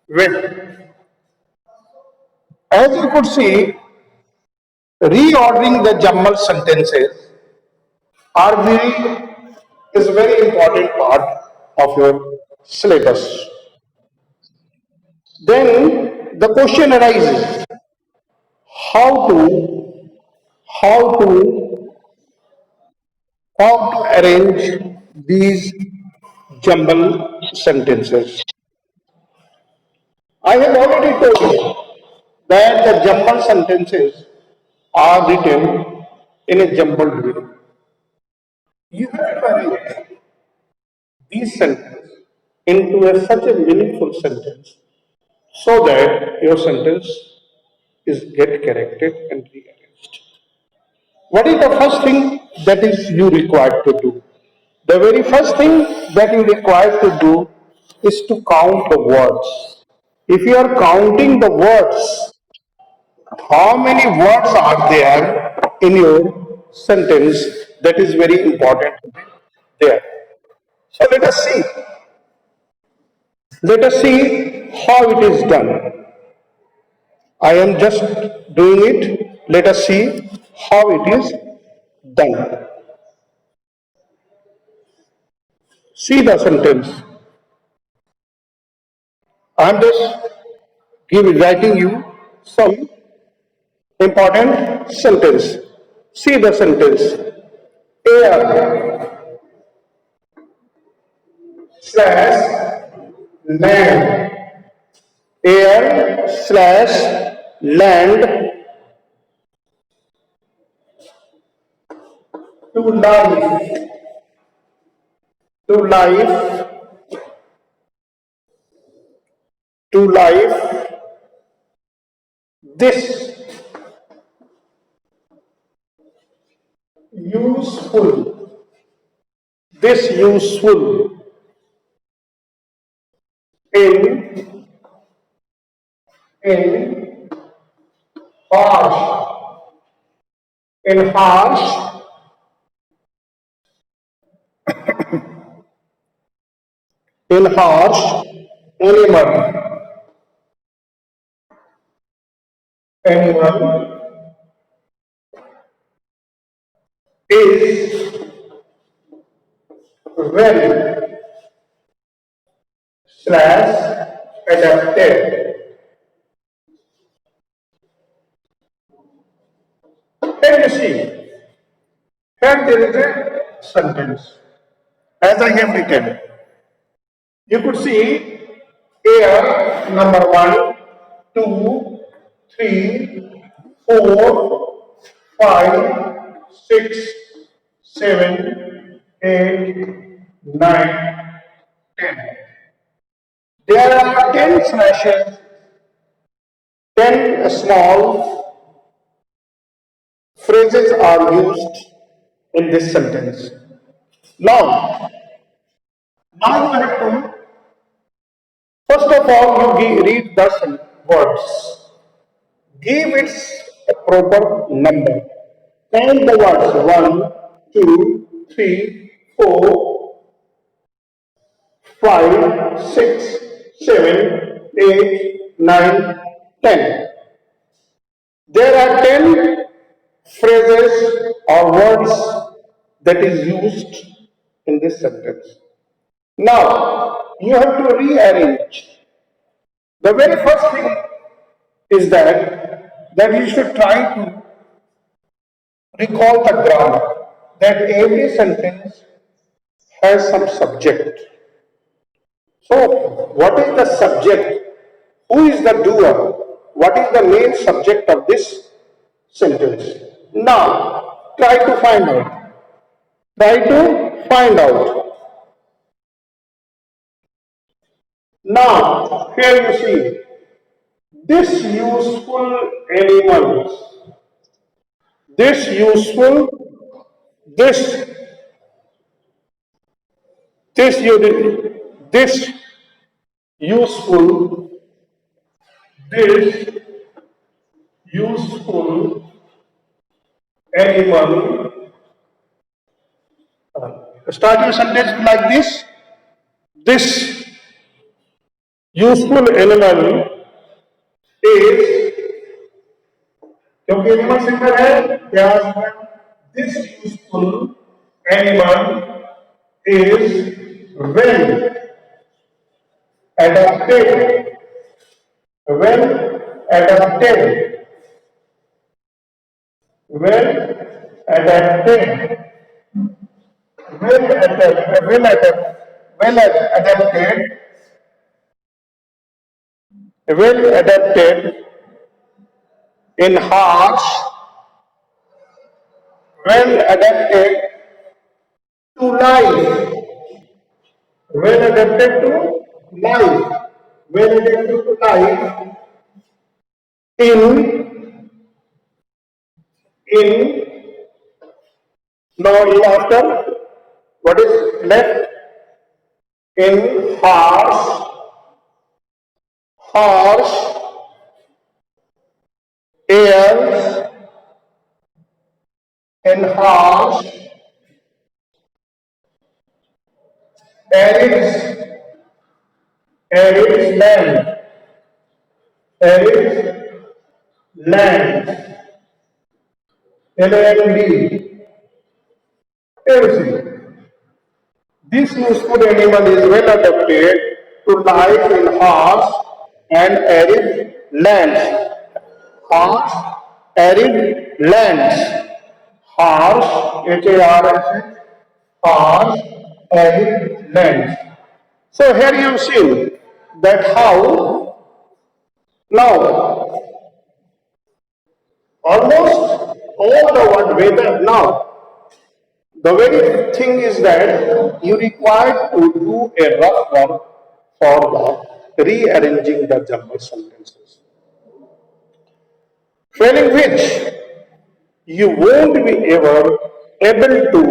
Well, as you could see, reordering the jumble sentences are very is a very important part of your syllabus. Then the question arises: how to how to how to arrange these jumble sentences. I have already told you that the jumble sentences are written in a jumbled way. You have to arrange these sentences into such a meaningful sentence so that your sentence is get corrected and rearranged. What is the first thing that is you required to do? The very first thing that you require to do is to count the words. If you are counting the words, how many words are there in your sentence, that is very important there. So let us see. Let us see how it is done. I am just doing it. Let us see how it is done. See the sentence. I am just writing you some important sentence. See the sentence. Air slash land. Air slash land to life. To life. To life. This useful. This useful in in harsh. In harsh. In harsh animal. Animal is well slash adapted. Can you see? Here there is a sentence. As I have written, you could see air number 1, 2, 3, 4, 5, 6, 7, 8, 9, 10. There are 10 slashes, 10 small phrases are used in this sentence. Now, now you have to, first of all, you read the words. Give it a proper number. Count the words 1, 2, 3, 4, 5, 6, 7, 8, 9, 10. There are 10 phrases or words that is used in this sentence. Now, you have to rearrange. The very first thing is that you should try to recall the grammar, that every sentence has some subject. So, what is the subject? Who is the doer? What is the main subject of this sentence? Now, try to find out. Try to find out. Now, here you see, this useful animals, this useful, this, this, this useful, this useful animal. Start your sentence like this. This useful animal is, क्योंकि animal single है क्या, this useful animal is well adapted, well adapted, well adapted, well adapted, well adapted in harsh, well adapted to life, well adapted to life, well adapted to life in now after what is left in harsh air, in harsh arid arid land, arid land, land, everything. This useful animal is well adapted to life in harsh and arid lands. Harsh, arid lands. Harsh, H-A-R-S, harsh, arid lands. So here you see that how now almost all the what weather now. The very thing is that you require to do a rough work for the rearranging the jumble sentences. Failing which you won't be ever able to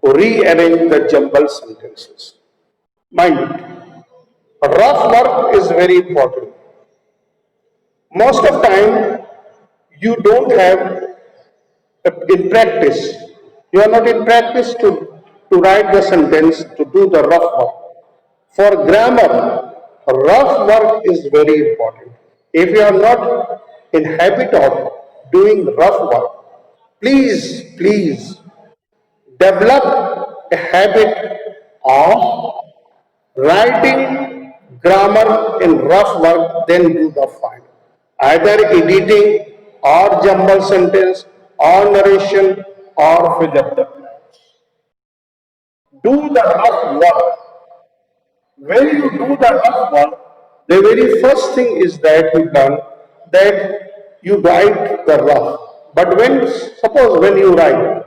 rearrange the jumble sentences. Mind it, rough work is very important. Most of time you don't have in practice. You are not in practice to write the sentence, to do the rough work. For grammar, rough work is very important. If you are not in habit of doing rough work, please develop a habit of writing grammar in rough work, then do the fine. Either editing or jumble sentence or narration or fill up the blanks. Do the rough work. When you do the rough work, the very first thing is that you done that you write the rough. But when suppose when you write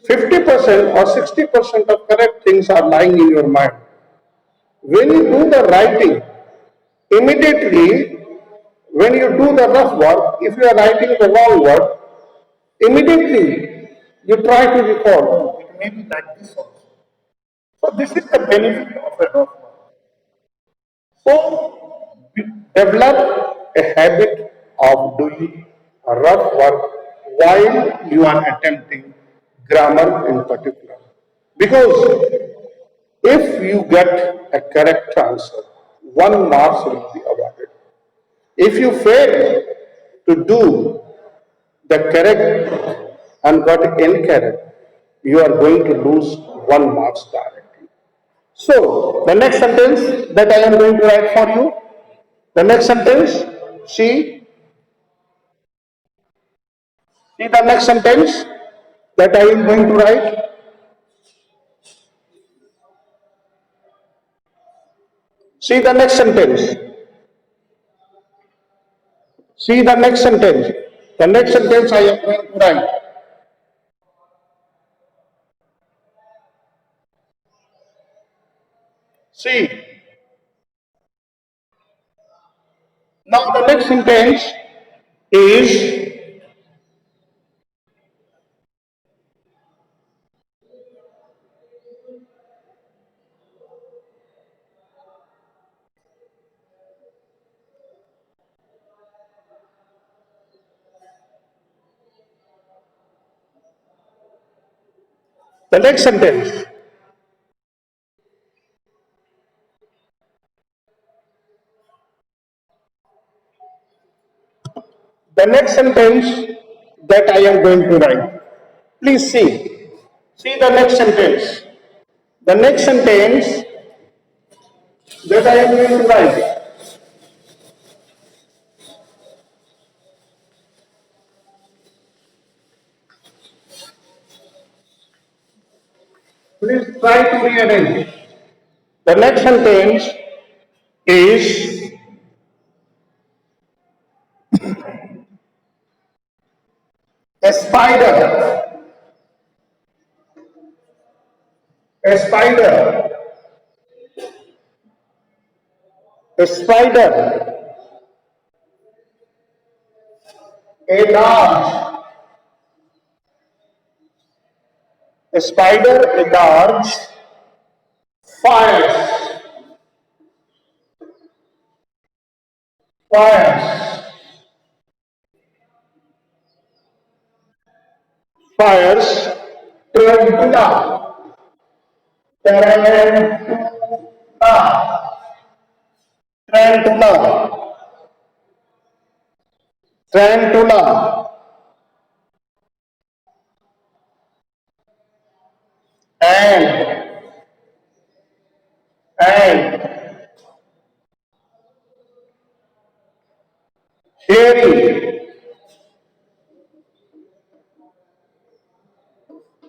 50% or 60% of correct things are lying in your mind. When you do the writing, immediately when you do the rough work, if you are writing the wrong word, immediately you try to recall, oh, it may be like this also. So this is the benefit of a rough work. So develop a habit of doing rough work while you are attempting grammar in particular. Because if you get a correct answer, 1 mark will be awarded. If you fail to do the correct and got incorrect, you are going to lose 1 mark directly. So, the next sentence that I am going to write for you, the next sentence, see, see the next sentence that I am going to write. See the next sentence. See the next sentence. The next sentence I am going to write. See, now the next sentence is the next sentence. The next sentence that I am going to write. Please see. See the next sentence. The next sentence that I am going to write. Please try to rearrange. The next sentence is a spider. A spider. A spider. A large. A spider, a large, fires. Fires. Fires. Tarantula. Tarantula. Tarantula. Tarantula. And hairy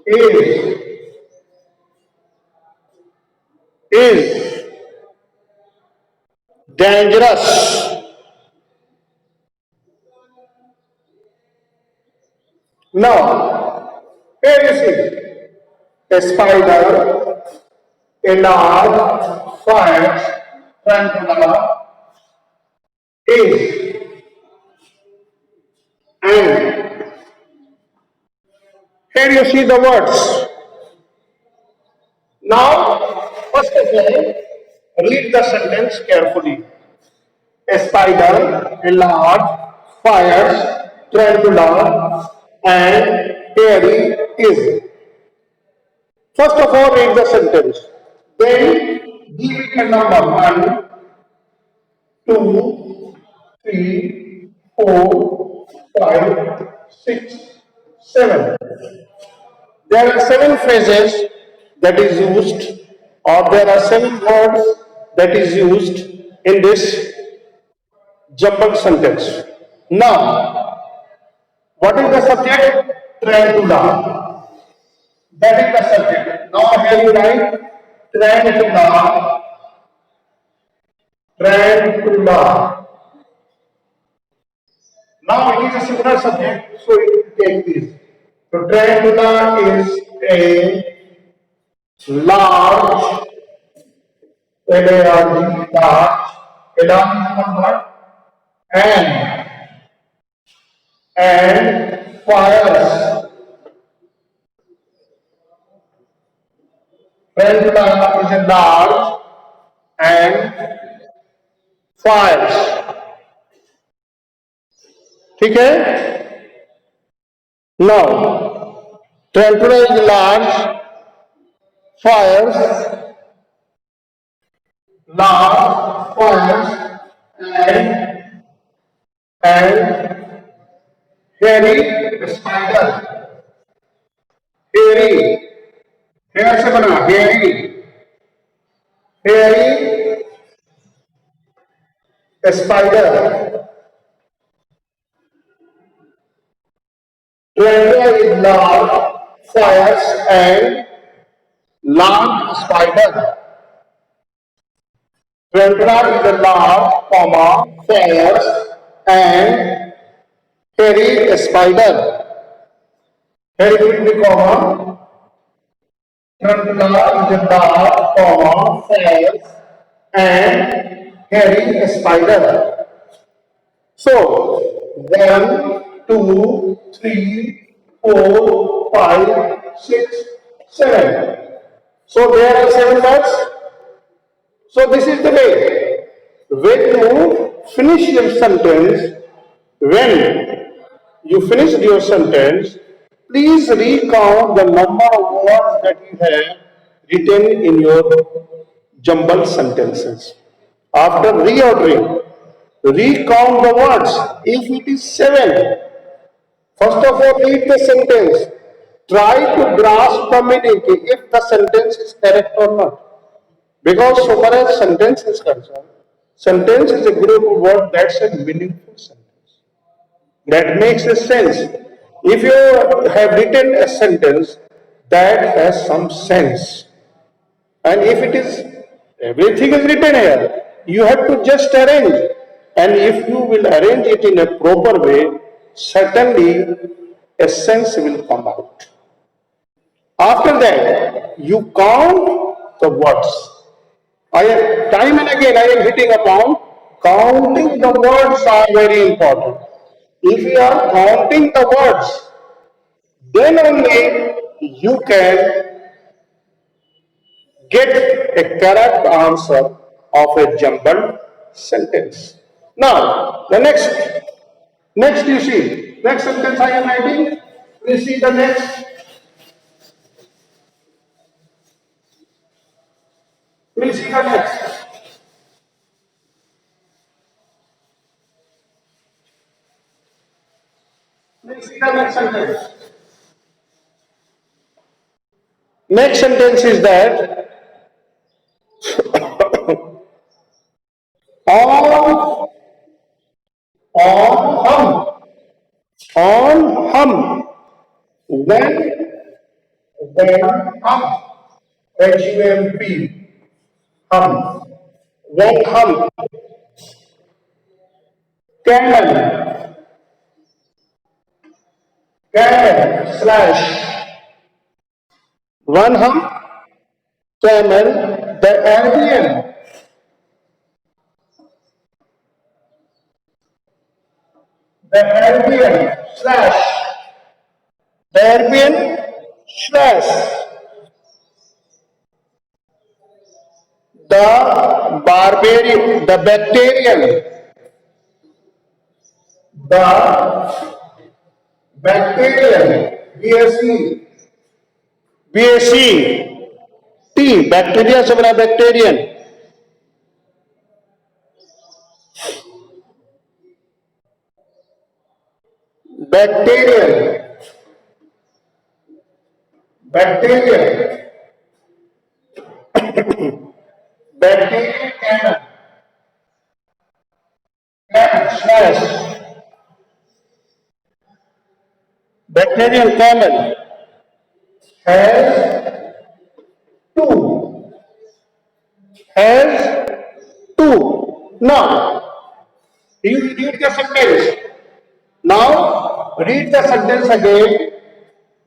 is is dangerous. Now, here you see a spider, a large fire, tarantula is, and here you see the words. Now, first of all, read the sentence carefully. A spider, a large, fires, tarantula, and hairy is. First of all, read the sentence. Then give it a number 1, 2, 3, 4, 5, 6, 7. There are 7 phrases that is used, or there are 7 words that is used in this jumbled sentence. Now, what is the subject? Tarantula. That is the subject. Now here you write tarantula, tarantula. Now it is a similar subject, so it take this. So tarantula is a large, large, a large number, and fires. Tarantula is a large and fires. ठीक है? Now, tarantula is large, fires, large fires, and hairy spider. Hairy, hair से बना hairy, hairy spider. Tarantula is large, fires, and large spider. Tarantula is a large, fires, and hairy spider. Hairy will be comma. Tarantula is a large, fires, and hairy spider. So, 1, 2, 3, 4, 5, 6, 7. So there are 7 words. So this is the way. When you finish your sentence, please recount the number of words that you have written in your jumbled sentences. After reordering, recount the words. If it is 7, first of all, read the sentence. Try to grasp the meaning if the sentence is correct or not. Because so far as sentence is concerned, sentence is a group of words that's a meaningful sentence. That makes a sense. If you have written a sentence that has some sense, and if it is everything is written here, you have to just arrange. And if you will arrange it in a proper way, certainly a sense will come out. After that, you count the words. Time and again I am hitting upon counting the words are very important. If you are counting the words, then only you can get a correct answer of a jumbled sentence. Now, the next you see, next sentence I am writing, please see the next, please see the next. Please see the next sentence. Next sentence is that on hum, on hum, when hum, HUMP, hum, when hum, camel, camel slash, one hum, camel, the Arabian, slash, the Arabian slash, the barbarian, the bacterian, the bacterian, BSE, BSE, T, bacteria से बना bacterian, bacterian, bacterian, bacterian camel, slash, bacterian camel has two, has two. Now, you read the sentence. Now, read the sentence again.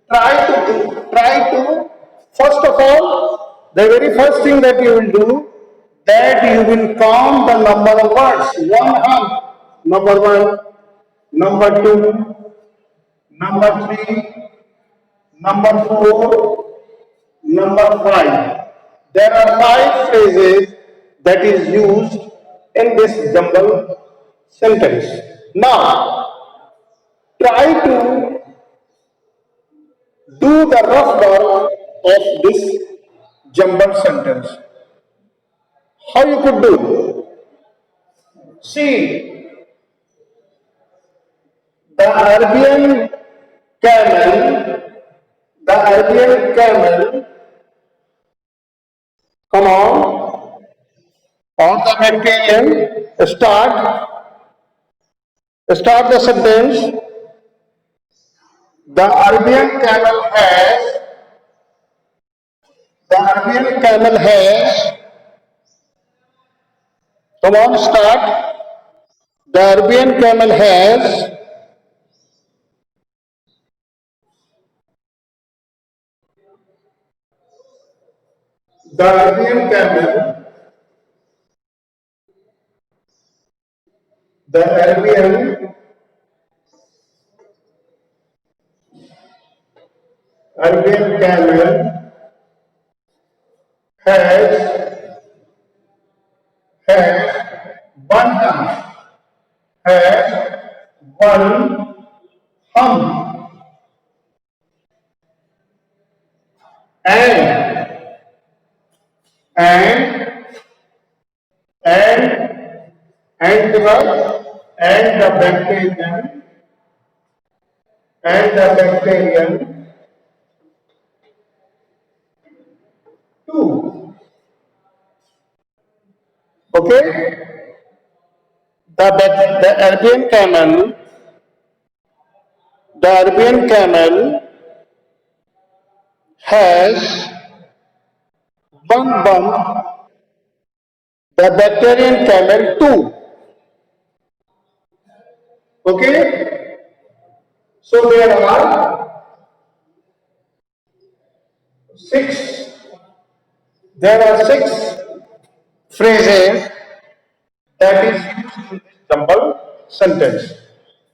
Try to, first of all, the very first thing that you will do, that you will count the number of words. One hum, number one, number two, number three, number four, number five. There are five phrases that is used in this jumble sentence. Now, try to do the rough work of this jumbled sentence. How you could do? See, the Arabian camel, the Arabian camel, come on the bacterium, start the sentence. The Arabian camel has, the Arabian camel has, come on, start. The Arabian camel has, the Arabian camel, the Arabian camel has, one hum, has one hum, and and and what? and the bacterium and the bacterium too. Okay? The Arabian camel, the Arabian camel has one bump, the bacterian camel too. Okay? So there are six, there are six phrases that is used in this jumble sentence.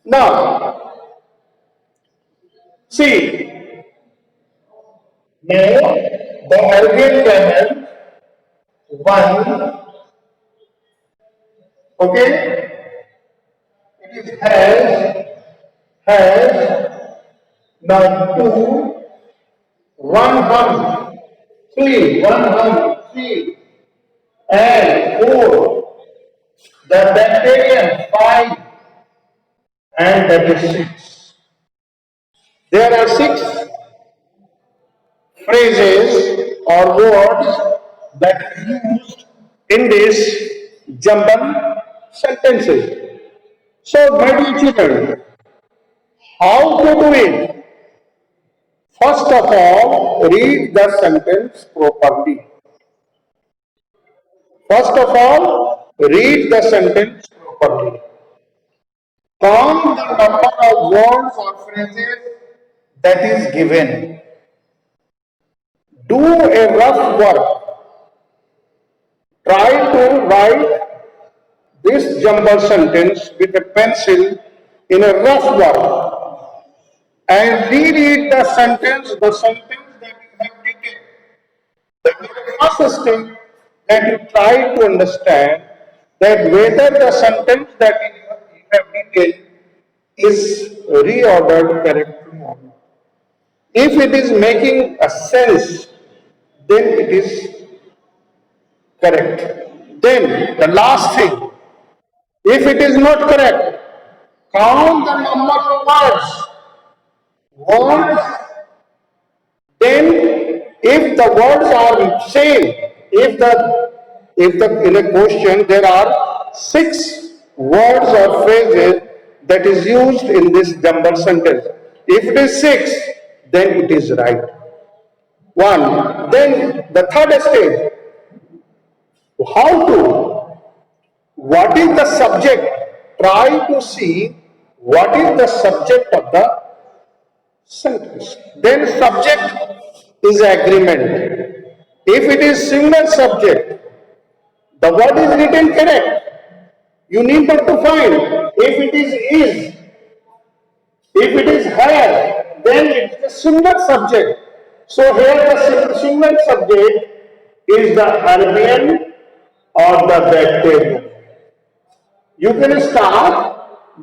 Now, see, now the Arabian camel, one, okay, it has now two, one hum, three, one hum, three, and four, the bacterium, five, and that is six. There are six phrases or words that are used in this jumble sentences. So, my dear children, how to do it? First of all, read the sentence properly. First of all, read the sentence properly. Count the number of words or phrases that is given. Do a rough work. Try to write this jumble sentence with a pencil in a rough work and reread the sentence that you have written. The first step that you try to understand that whether the sentence that you have written is reordered correctly or not. If it is making a sense, then it is correct. Then the last thing, if it is not correct, count the number of words. Words, then if the words are same, if the in a question there are six words or phrases that is used in this jumble sentence. If it is six, then it is right. One. Then the third stage, how to, what is the subject? Try to see what is the subject of the sentence. Then subject is agreement. If it is single subject, the word is written correct. You need not to find. If it is, if it is have, then it is a single subject. So here the single subject is the Arabian or the bacterium. You can start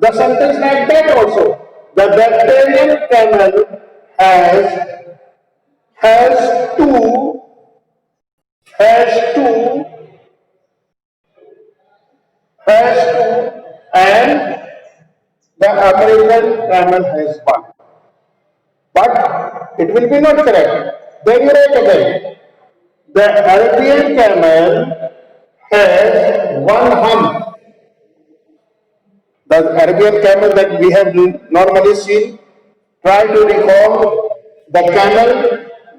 the sentence like that also. The bacterian camel has two has two and the American camel has one. But it will be not correct. Then you write again. The Arabian camel has one hump. The Arabian camel that we have normally seen, try to recall the camel,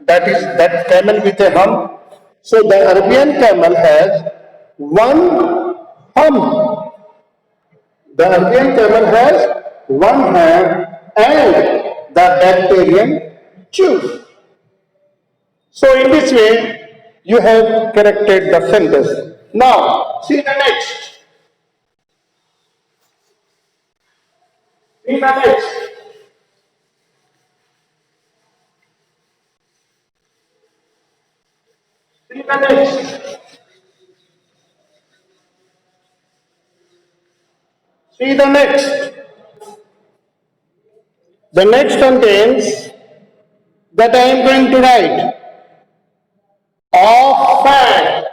that camel with a hump. So the Arabian camel has one hump. The Arabian camel has one hand and the bacterium tube. So in this way, you have corrected the sentence. Now, see the next. See the next. See the next. See the next. The next sentence that I am going to write. Of fan.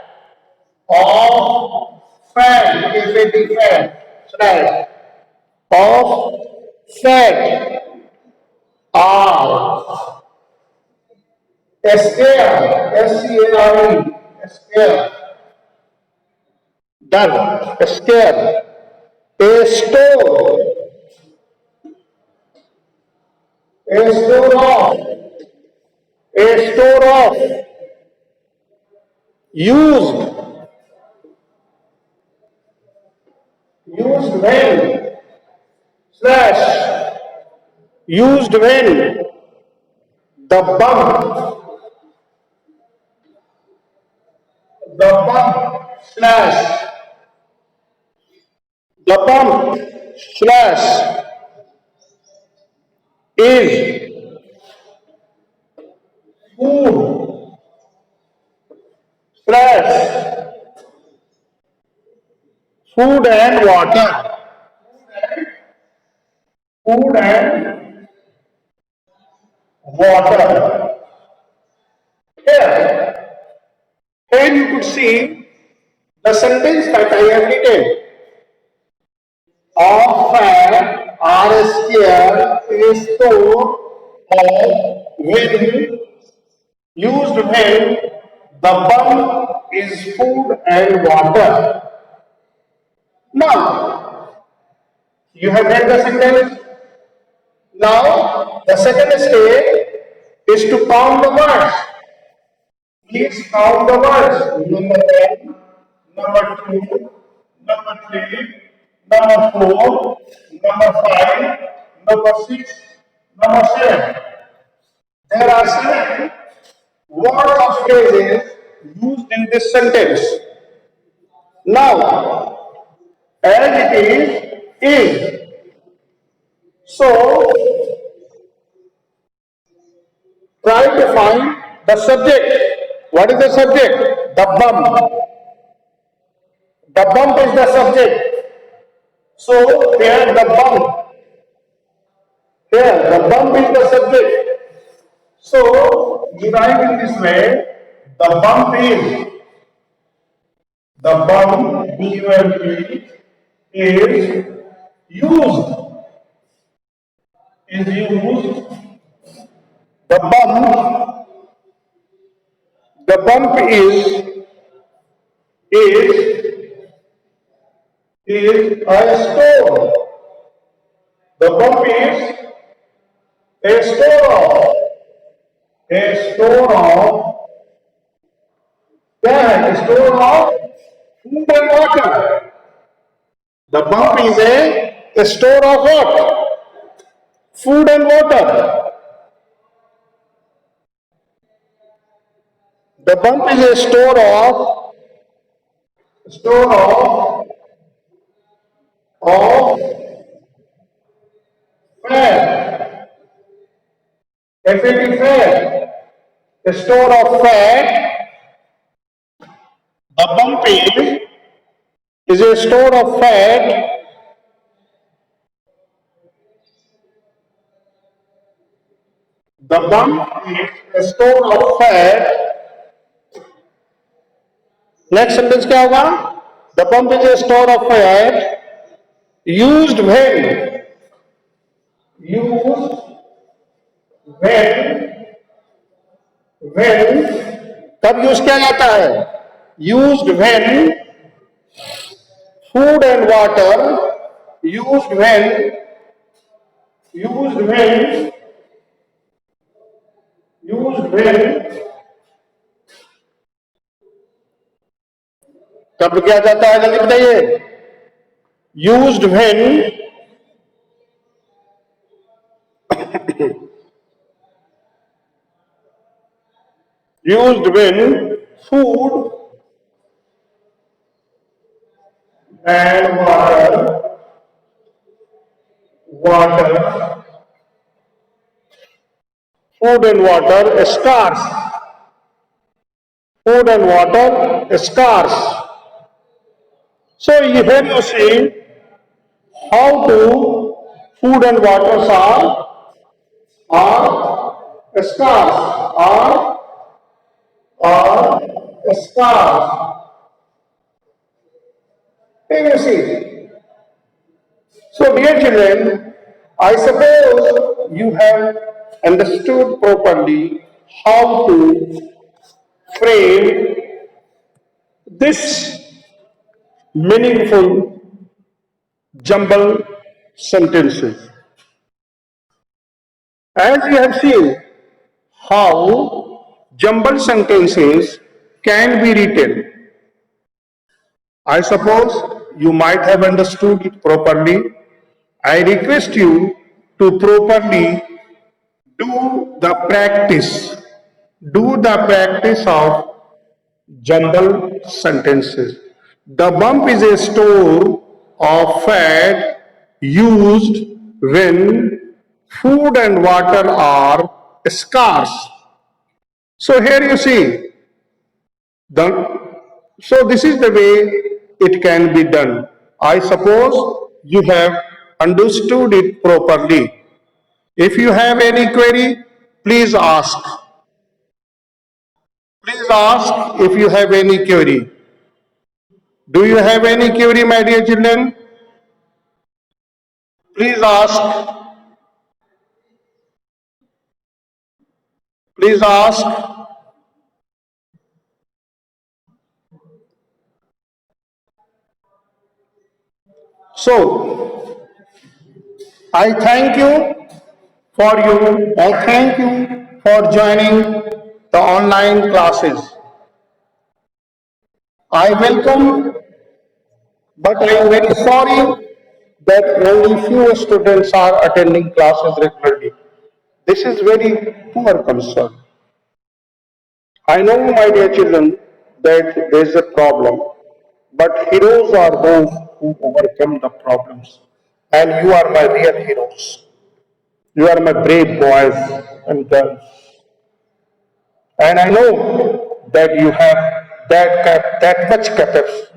Of fan. If it is fan. Right. of fat are SCARE, SCARE, SCARE, done, SCARE, a store, a store of, a store of used, used when, slash, used when the bump slash, the bump slash is food slash food and water, food and water. Here, here you could see the sentence that I have written. Of fat are square is store of when used when the bun is food and water. Now, you have read the sentence. Now, the second step is to count the words. Please count the words. Number 1, number 2, number 3, number 4, number 5, number 6, number 7. There are 7 words or phrases used in this sentence. Now, as it is. So, try to find the subject. What is the subject? The bump. The bump is the subject. So, here the bump. Here, the bump is the subject. So, you write in this way, the bump is, the bump, B-U-M-P, is used, is used, the bump is a store. The bump is a store of, क्या है? A store of food and water. The bump is a store of what? Food and water. The bump is a store of fat. F-A-T, fat. A store of fat. The bump is a store of fat. The bump is a store of fat. Next sentence क्या होगा? The bump is a store of fat used when कब use किया जाता है? Used when food and water, used when कब किया जाता है? जल्दी बताइए. Used when food and water, food and water scarce. Food and water scarce. So here you see how to food and waters are scarce, are scarce. Can you see? So dear children, I suppose you have understood properly how to frame this meaningful jumble sentences. As you have seen how jumble sentences can be written, I suppose you might have understood it properly. I request you to properly do the practice. Do the practice of jumble sentences. The bump is a store of fat used when food and water are scarce. So here you see the so this is the way it can be done. I suppose you have understood it properly. If you have any query, please ask. Please ask if you have any query. Do you have any query, my dear children? Please ask. Please ask. So, I thank you for you. I thank you for joining the online classes. I welcome, but I am very sorry that only few students are attending classes regularly. This is very poor concern. I know, my dear children, that there is a problem, but heroes are those who overcome the problems. And you are my real heroes. You are my brave boys and girls. And I know that you have that much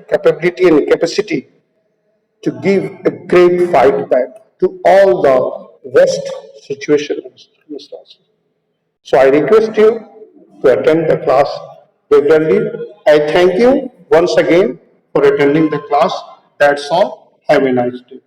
capability and capacity to give a great fight back to all the worst situations and circumstances. So I request you to attend the class regularly. I thank you once again for attending the class. That's all. Have a nice day.